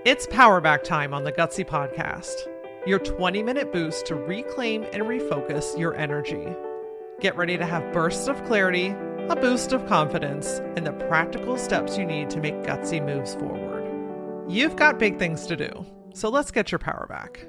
It's Powerback time on the Gutsy Podcast, your 20-minute boost to reclaim and refocus your energy. Get ready to have bursts of clarity, a boost of confidence, and the practical steps you need to make gutsy moves forward. You've got big things to do, so let's get your power back.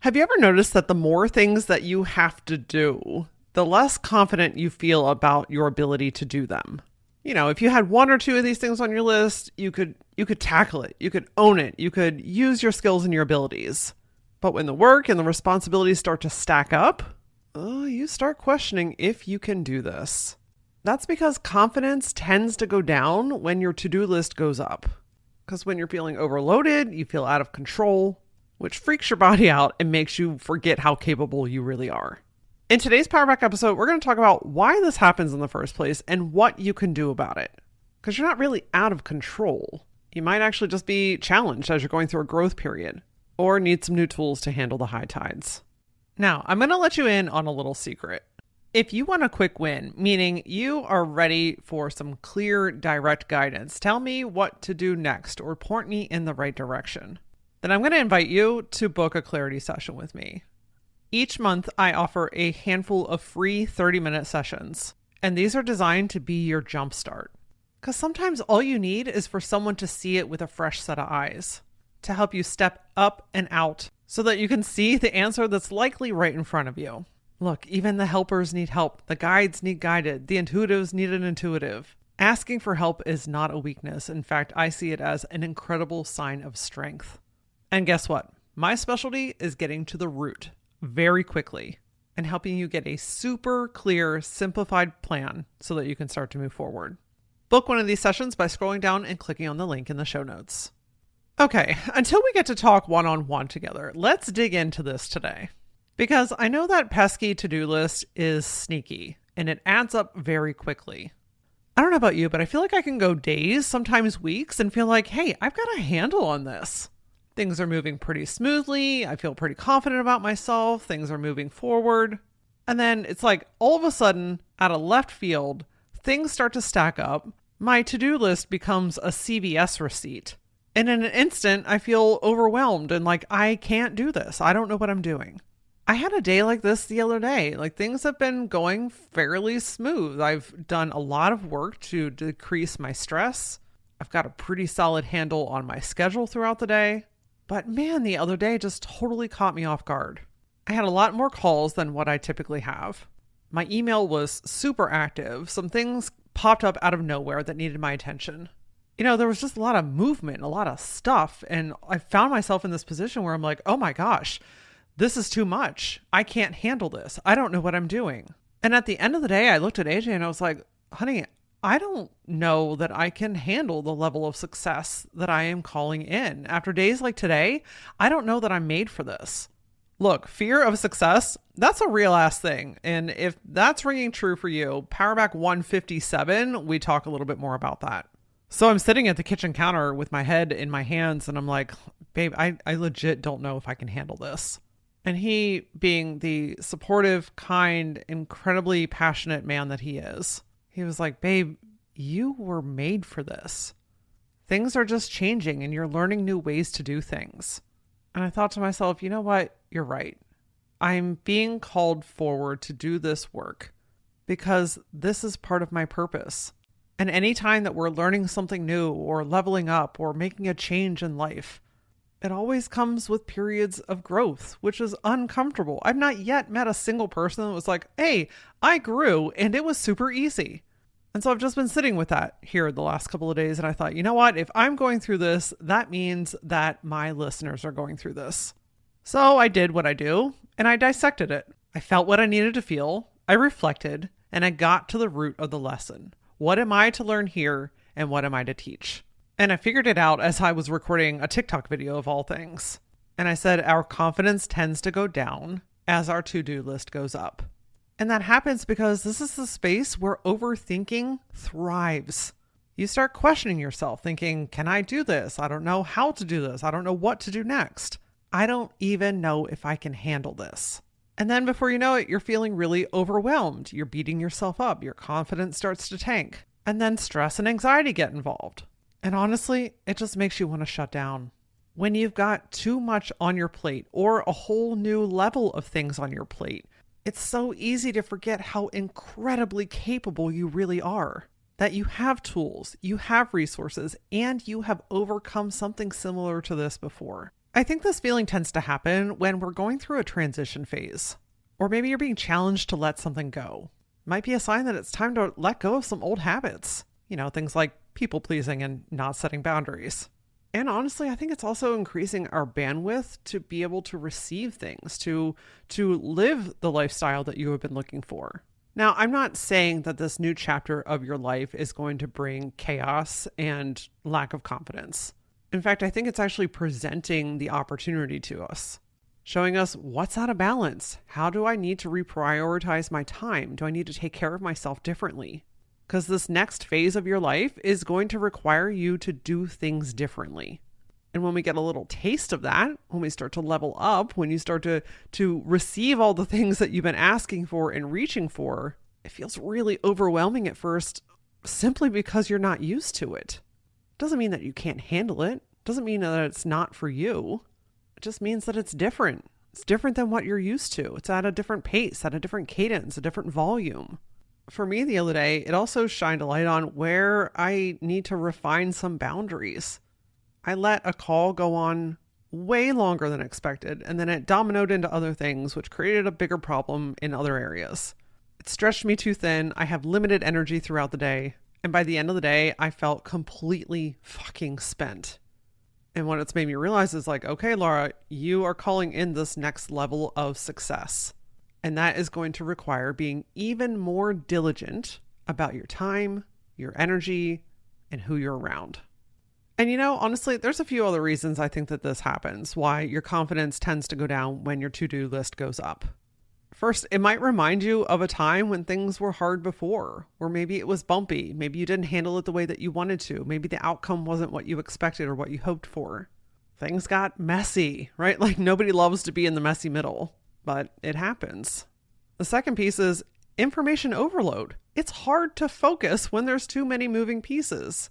Have you ever noticed that the more things that you have to do, the less confident you feel about your ability to do them? You know, if you had one or two of these things on your list, you could tackle it, you could own it, you could use your skills and your abilities. But when the work and the responsibilities start to stack up, you start questioning if you can do this. That's because confidence tends to go down when your to-do list goes up. Because when you're feeling overloaded, you feel out of control, which freaks your body out and makes you forget how capable you really are. In today's Powerback episode, we're going to talk about why this happens in the first place and what you can do about it. Because you're not really out of control. You might actually just be challenged as you're going through a growth period, or need some new tools to handle the high tides. Now, I'm going to let you in on a little secret. If you want a quick win, meaning you are ready for some clear, direct guidance, tell me what to do next or point me in the right direction, then I'm going to invite you to book a clarity session with me. Each month, I offer a handful of free 30-minute sessions, and these are designed to be your jumpstart. Because sometimes all you need is for someone to see it with a fresh set of eyes, to help you step up and out so that you can see the answer that's likely right in front of you. Look, even the helpers need help. The guides need guided. The intuitives need an intuitive. Asking for help is not a weakness. In fact, I see it as an incredible sign of strength. And guess what? My specialty is getting to the root very quickly and helping you get a super clear, simplified plan so that you can start to move forward. Book one of these sessions by scrolling down and clicking on the link in the show notes. Okay, until we get to talk one-on-one together, let's dig into this today. Because I know that pesky to-do list is sneaky and it adds up very quickly. I don't know about you, but I feel like I can go days, sometimes weeks, and feel like, hey, I've got a handle on this. Things are moving pretty smoothly. I feel pretty confident about myself. Things are moving forward. And then it's like all of a sudden, out of left field, things start to stack up. My to-do list becomes a CVS receipt. And in an instant, I feel overwhelmed and like, I can't do this. I don't know what I'm doing. I had a day like this the other day. Like, things have been going fairly smooth. I've done a lot of work to decrease my stress. I've got a pretty solid handle on my schedule throughout the day. But man, the other day just totally caught me off guard. I had a lot more calls than what I typically have. My email was super active. Some things popped up out of nowhere that needed my attention. You know, there was just a lot of movement, a lot of stuff. And I found myself in this position where I'm like, oh my gosh, this is too much. I can't handle this. I don't know what I'm doing. And at the end of the day, I looked at AJ and I was like, honey, I don't know that I can handle the level of success that I am calling in. After days like today, I don't know that I'm made for this. Look, fear of success, that's a real ass thing. And if that's ringing true for you, Powerback 157, we talk a little bit more about that. So I'm sitting at the kitchen counter with my head in my hands and I'm like, babe, I legit don't know if I can handle this. And he, being the supportive, kind, incredibly passionate man that he is, he was like, babe, you were made for this. Things are just changing and you're learning new ways to do things. And I thought to myself, you know what? You're right. I'm being called forward to do this work because this is part of my purpose. And anytime that we're learning something new or leveling up or making a change in life, it always comes with periods of growth, which is uncomfortable. I've not yet met a single person that was like, hey, I grew and it was super easy. And so I've just been sitting with that here the last couple of days. And I thought, you know what? If I'm going through this, that means that my listeners are going through this. So I did what I do and I dissected it. I felt what I needed to feel. I reflected and I got to the root of the lesson. What am I to learn here and what am I to teach? And I figured it out as I was recording a TikTok video of all things. And I said, our confidence tends to go down as our to-do list goes up. And that happens because this is the space where overthinking thrives. You start questioning yourself, thinking, can I do this? I don't know how to do this. I don't know what to do next. I don't even know if I can handle this. And then before you know it, you're feeling really overwhelmed. You're beating yourself up. Your confidence starts to tank. And then stress and anxiety get involved. And honestly, it just makes you want to shut down. When you've got too much on your plate or a whole new level of things on your plate, it's so easy to forget how incredibly capable you really are. That you have tools, you have resources, and you have overcome something similar to this before. I think this feeling tends to happen when we're going through a transition phase. Or maybe you're being challenged to let something go. Might be a sign that it's time to let go of some old habits. Things like people pleasing and not setting boundaries. And honestly, I think it's also increasing our bandwidth to be able to receive things, to live the lifestyle that you have been looking for. Now, I'm not saying that this new chapter of your life is going to bring chaos and lack of confidence. In fact, I think it's actually presenting the opportunity to us, showing us what's out of balance. How do I need to reprioritize my time? Do I need to take care of myself differently? Because this next phase of your life is going to require you to do things differently. And when we get a little taste of that, when we start to level up, when you start to receive all the things that you've been asking for and reaching for, it feels really overwhelming at first, simply because you're not used to it. Doesn't mean that you can't handle it. Doesn't mean that it's not for you. It just means that it's different. It's different than what you're used to. It's at a different pace, at a different cadence, a different volume. For me the other day, it also shined a light on where I need to refine some boundaries. I let a call go on way longer than expected, and then it dominoed into other things, which created a bigger problem in other areas. It stretched me too thin. I have limited energy throughout the day. And by the end of the day, I felt completely fucking spent. And what it's made me realize is like, okay, Laura, you are calling in this next level of success. And that is going to require being even more diligent about your time, your energy, and who you're around. And honestly, there's a few other reasons I think that this happens, why your confidence tends to go down when your to-do list goes up. First, it might remind you of a time when things were hard before, or maybe it was bumpy. Maybe you didn't handle it the way that you wanted to. Maybe the outcome wasn't what you expected or what you hoped for. Things got messy, right? Like nobody loves to be in the messy middle, but it happens. The second piece is information overload. It's hard to focus when there's too many moving pieces.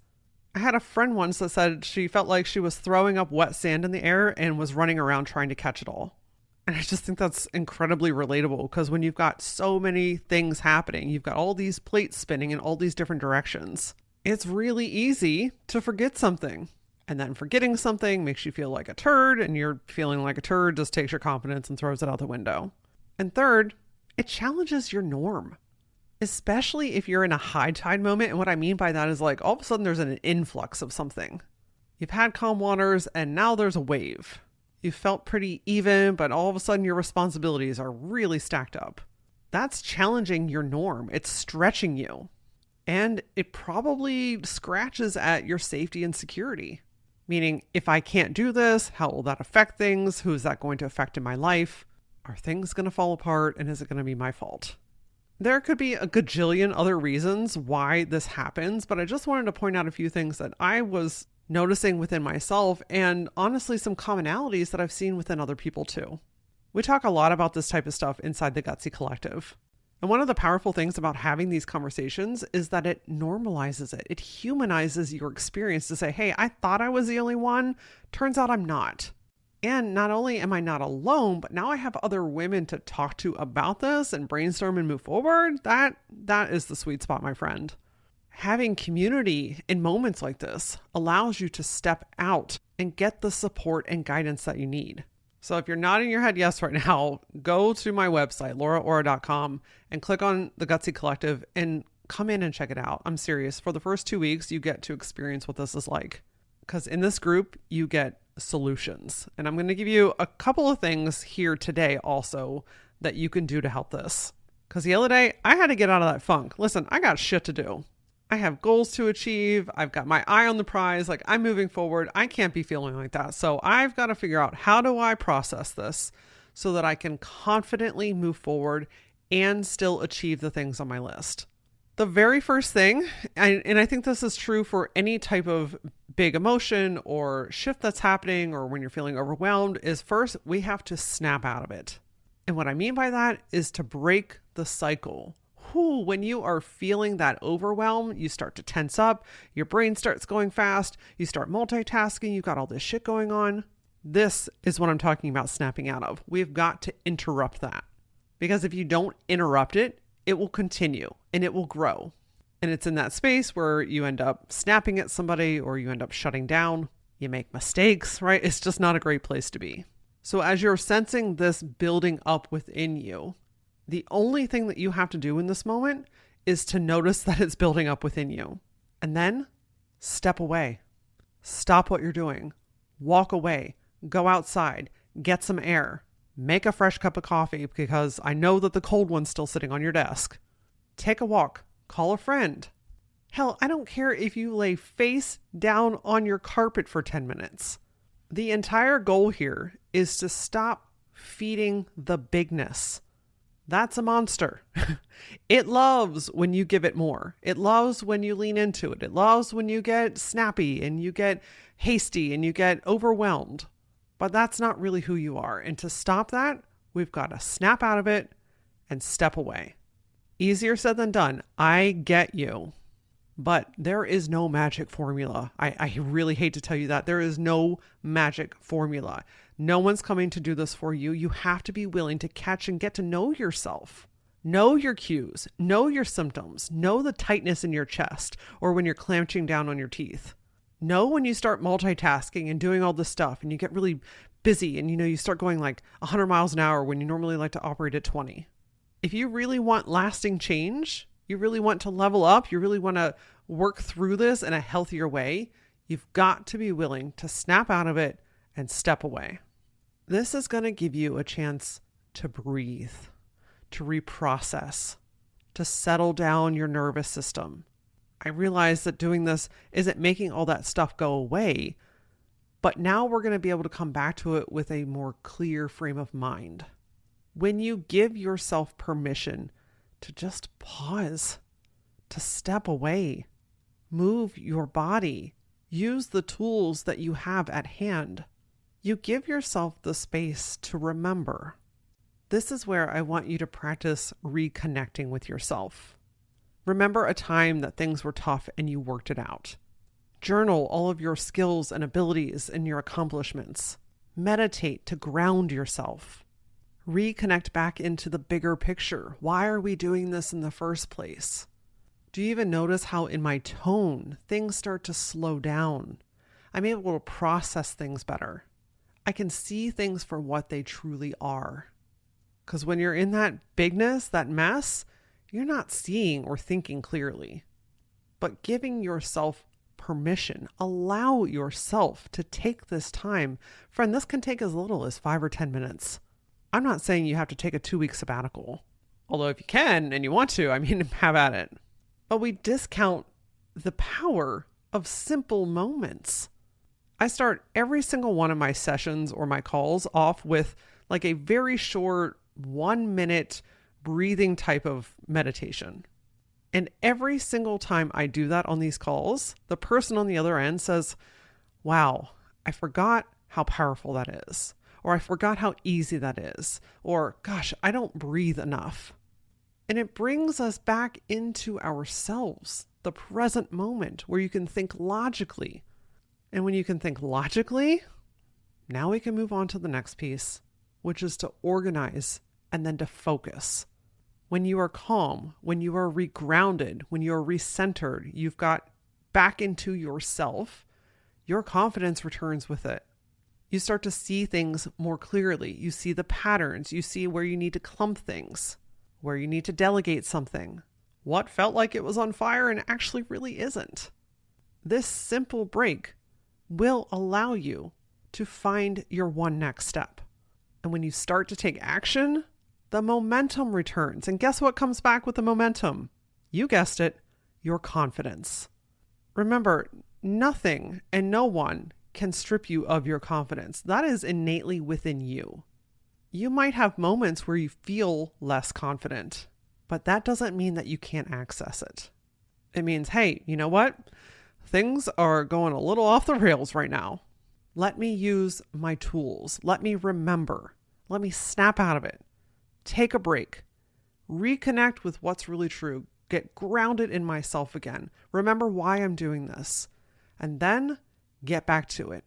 I had a friend once that said she felt like she was throwing up wet sand in the air and was running around trying to catch it all. And I just think that's incredibly relatable because when you've got so many things happening, you've got all these plates spinning in all these different directions, it's really easy to forget something. And then forgetting something makes you feel like a turd, and you're feeling like a turd just takes your confidence and throws it out the window. And third, it challenges your norm, especially if you're in a high tide moment. And what I mean by that is like all of a sudden there's an influx of something. You've had calm waters and now there's a wave. You felt pretty even, but all of a sudden your responsibilities are really stacked up. That's challenging your norm. It's stretching you. And it probably scratches at your safety and security. Meaning, if I can't do this, how will that affect things? Who is that going to affect in my life? Are things going to fall apart? And is it going to be my fault? There could be a gajillion other reasons why this happens, but I just wanted to point out a few things that I was noticing within myself, and honestly some commonalities that I've seen within other people too. We talk a lot about this type of stuff inside the Gutsy Collective. And one of the powerful things about having these conversations is that it normalizes it. It humanizes your experience to say, hey, I thought I was the only one. Turns out I'm not. And not only am I not alone, but now I have other women to talk to about this and brainstorm and move forward. That is the sweet spot, my friend. Having community in moments like this allows you to step out and get the support and guidance that you need. So if you're nodding your head yes right now, go to my website, lauraora.com, and click on the Gutsy Collective and come in and check it out. I'm serious. For the first 2 weeks, you get to experience what this is like. Because in this group, you get solutions. And I'm going to give you a couple of things here today also that you can do to help this. Because the other day, I had to get out of that funk. Listen, I got shit to do. I have goals to achieve. I've got my eye on the prize. Like, I'm moving forward. I can't be feeling like that. So I've got to figure out, how do I process this so that I can confidently move forward and still achieve the things on my list? The very first thing, and I think this is true for any type of big emotion or shift that's happening or when you're feeling overwhelmed, is first we have to snap out of it. And what I mean by that is to break the cycle. When you are feeling that overwhelm, you start to tense up, your brain starts going fast, you start multitasking, you've got all this shit going on. This is what I'm talking about snapping out of. We've got to interrupt that. Because if you don't interrupt it, it will continue and it will grow. And it's in that space where you end up snapping at somebody or you end up shutting down. You make mistakes, right? It's just not a great place to be. So as you're sensing this building up within you, the only thing that you have to do in this moment is to notice that it's building up within you. And then step away. Stop what you're doing. Walk away. Go outside. Get some air. Make a fresh cup of coffee because I know that the cold one's still sitting on your desk. Take a walk. Call a friend. Hell, I don't care if you lay face down on your carpet for 10 minutes. The entire goal here is to stop feeding the bigness. That's a monster. It loves when you give it more. It loves when you lean into it. It loves when you get snappy and you get hasty and you get overwhelmed. But that's not really who you are. And to stop that, we've got to snap out of it and step away. Easier said than done. I get you. But there is no magic formula. I really hate to tell you that. There is no magic formula. No one's coming to do this for you. You have to be willing to catch and get to know yourself. Know your cues. Know your symptoms. Know the tightness in your chest or when you're clenching down on your teeth. Know when you start multitasking and doing all this stuff and you get really busy and you start going like 100 miles an hour when you normally like to operate at 20. If you really want lasting change, you really want to level up, you really want to work through this in a healthier way, you've got to be willing to snap out of it and step away. This is going to give you a chance to breathe, to reprocess, to settle down your nervous system. I realize that doing this isn't making all that stuff go away, but now we're going to be able to come back to it with a more clear frame of mind. When you give yourself permission to just pause, to step away, move your body, use the tools that you have at hand, you give yourself the space to remember. This is where I want you to practice reconnecting with yourself. Remember a time that things were tough and you worked it out. Journal all of your skills and abilities and your accomplishments. Meditate to ground yourself. Reconnect back into the bigger picture. Why are we doing this in the first place? Do you even notice how in my tone, things start to slow down? I'm able to process things better. I can see things for what they truly are. Because when you're in that bigness, that mess, you're not seeing or thinking clearly. But giving yourself permission, allow yourself to take this time. Friend, this can take as little as 5 or 10 minutes. I'm not saying you have to take a 2-week sabbatical. Although if you can and you want to, have at it. But we discount the power of simple moments. I start every single one of my sessions or my calls off with like a very short 1-minute breathing type of meditation. And every single time I do that on these calls, the person on the other end says, wow, I forgot how powerful that is. Or I forgot how easy that is. Or gosh, I don't breathe enough. And it brings us back into ourselves, the present moment where you can think logically. And when you can think logically, now we can move on to the next piece, which is to organize and then to focus. When you are calm, when you are regrounded, when you are recentered, you've got back into yourself, your confidence returns with it. You start to see things more clearly. You see the patterns. You see where you need to clump things, where you need to delegate something, what felt like it was on fire and actually really isn't. This simple break will allow you to find your one next step. And when you start to take action, the momentum returns. And guess what comes back with the momentum? You guessed it, your confidence. Remember, nothing and no one can strip you of your confidence. That is innately within you. You might have moments where you feel less confident, but that doesn't mean that you can't access it. It means, hey, you know what? Things are going a little off the rails right now. Let me use my tools. Let me remember. Let me snap out of it. take a break, reconnect with what's really true, get grounded in myself again, remember why I'm doing this, and then get back to it,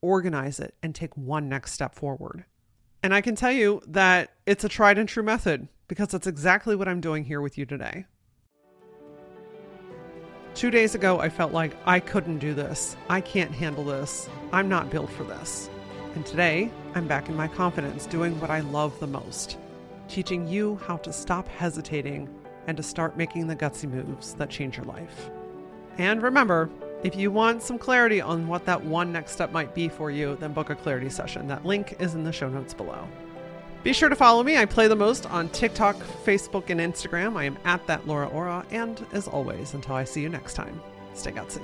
organize it, and take one next step forward. And I can tell you that it's a tried and true method because that's exactly what I'm doing here with you today. 2 days ago, I felt like I couldn't do this. I can't handle this. I'm not built for this. And today, I'm back in my confidence, doing what I love the most, teaching you how to stop hesitating and to start making the gutsy moves that change your life. And remember, if you want some clarity on what that one next step might be for you, then book a clarity session. That link is in the show notes below. Be sure to follow me. I play the most on TikTok, Facebook, and Instagram. I am at that Laura Ora. And as always, until I see you next time, stay gutsy.